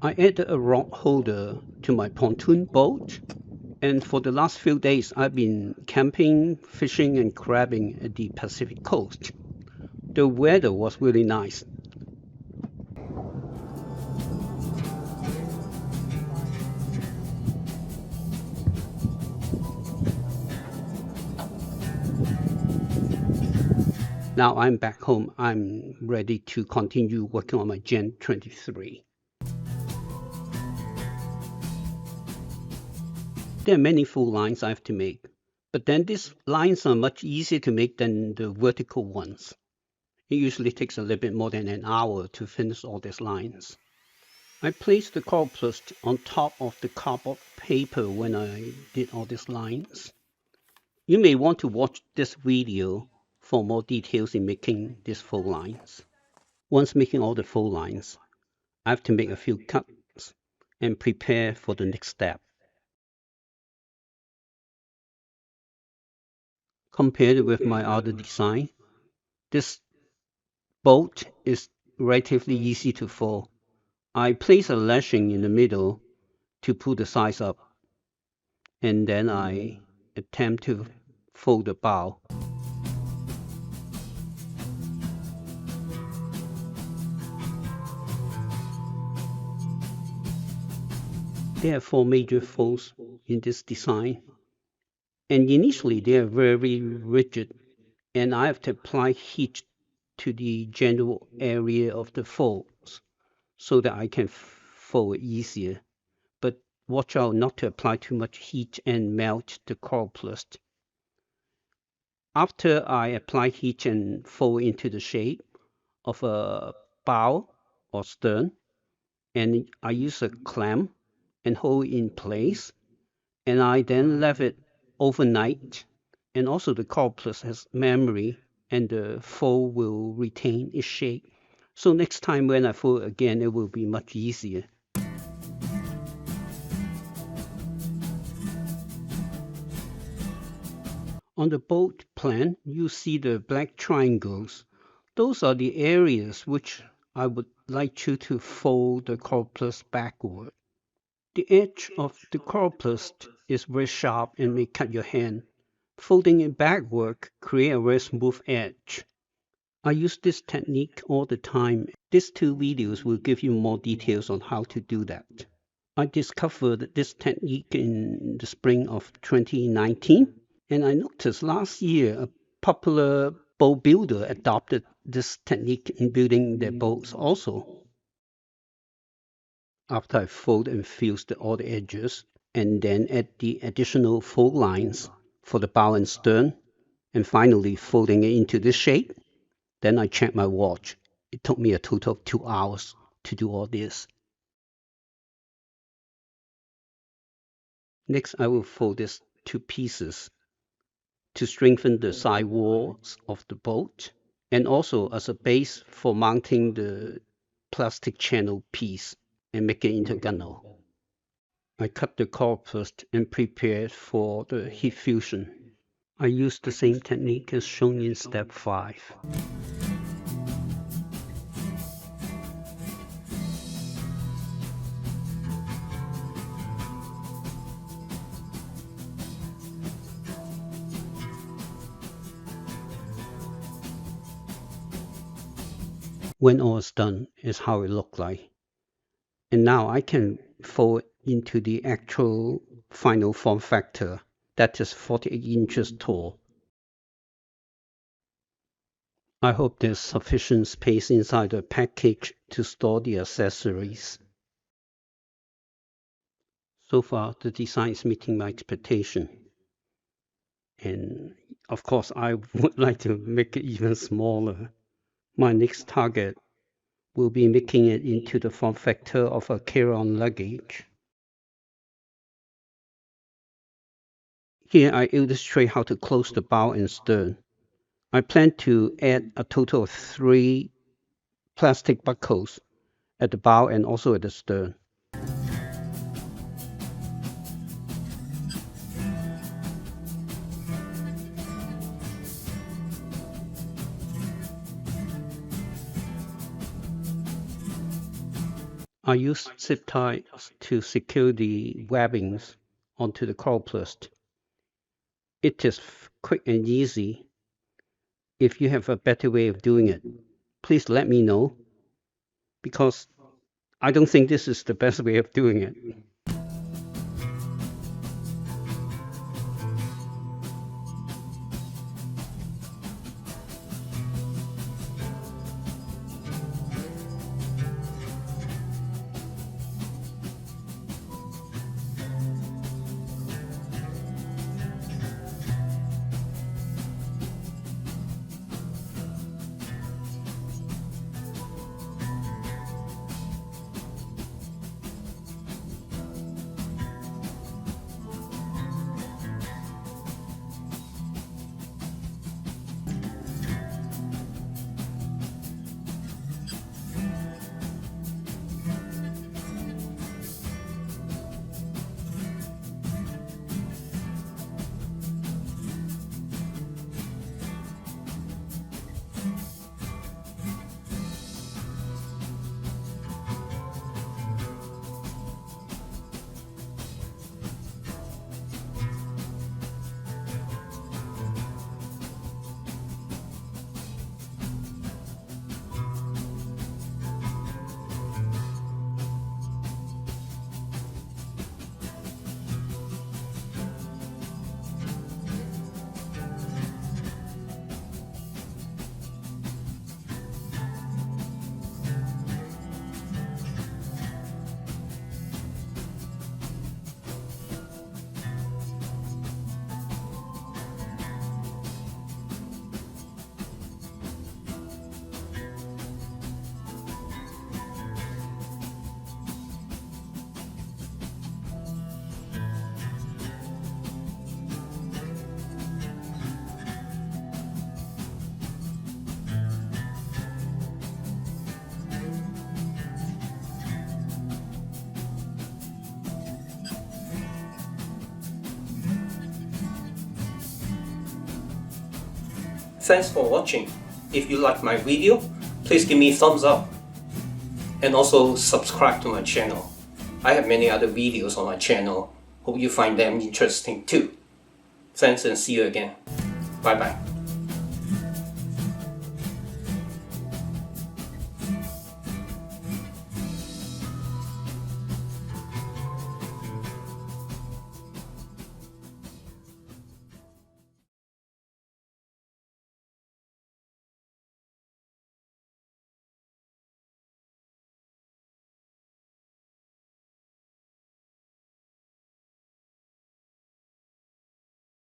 I added a rod holder to my pontoon boat, and for the last few days I've been camping, fishing, and crabbing at the Pacific coast. The weather was really nice. Now I'm back home. I'm ready to continue working on my Gen23. There are many full lines I have to make, but then these lines are much easier to make than the vertical ones. It usually takes a little bit more than an hour to finish all these lines. I placed the Coroplast on top of the cardboard paper when I did all these lines. You may want to watch this video for more details in making these full lines. Once making all the full lines, I have to make a few cuts and prepare for the next step. Compared with my other design, this bolt is relatively easy to fold. I place a lashing in the middle to pull the sides up, and then I attempt to fold the bow. There are 4 major folds in this design, and initially they are very rigid, and I have to apply heat to the general area of the folds so that I can fold easier. But watch out not to apply too much heat and melt the Coroplast. After I apply heat and fold into the shape of a bow or stern, and I use a clamp and hold it in place, and I then left it overnight. And also the Coroplast has memory, and the fold will retain its shape. So next time when I fold again, it will be much easier. On the boat plan, you see the black triangles. Those are the areas which I would like you to fold the Coroplast backward. The edge of the Coroplast is very sharp and may cut your hand. Folding it backward creates a very smooth edge. I use this technique all the time. These 2 videos will give you more details on how to do that. I discovered this technique in the spring of 2019, and I noticed last year a popular boat builder adopted this technique in building their boats also. After I fold and fused all the edges, and then add the additional fold lines for the bow and stern, and finally folding it into this shape, then I checked my watch. It took me a total of 2 hours to do all this. Next, I will fold this to pieces to strengthen the sidewalls of the boat, and also as a base for mounting the plastic channel piece and make it into a gunnel. I cut the Coroplast and prepared for the heat fusion. I used the same technique as shown in step 5. When all is done, is how it looked like. And now I can fold into the actual final form factor, that is 48 inches tall. I hope there's sufficient space inside the package to store the accessories. So far, the design is meeting my expectation. And of course, I would like to make it even smaller. My next target will be making it into the form factor of a carry-on luggage. Here I illustrate how to close the bow and stern. I plan to add a total of 3 plastic buckles at the bow and also at the stern. I use zip ties to secure the webbings onto the Coroplast. It is quick and easy. If you have a better way of doing it, please let me know, because I don't think this is the best way of doing it. Thanks for watching. If you like my video, please give me a thumbs up and also subscribe to my channel. I have many other videos on my channel. Hope you find them interesting too. Thanks and see you again. Bye bye.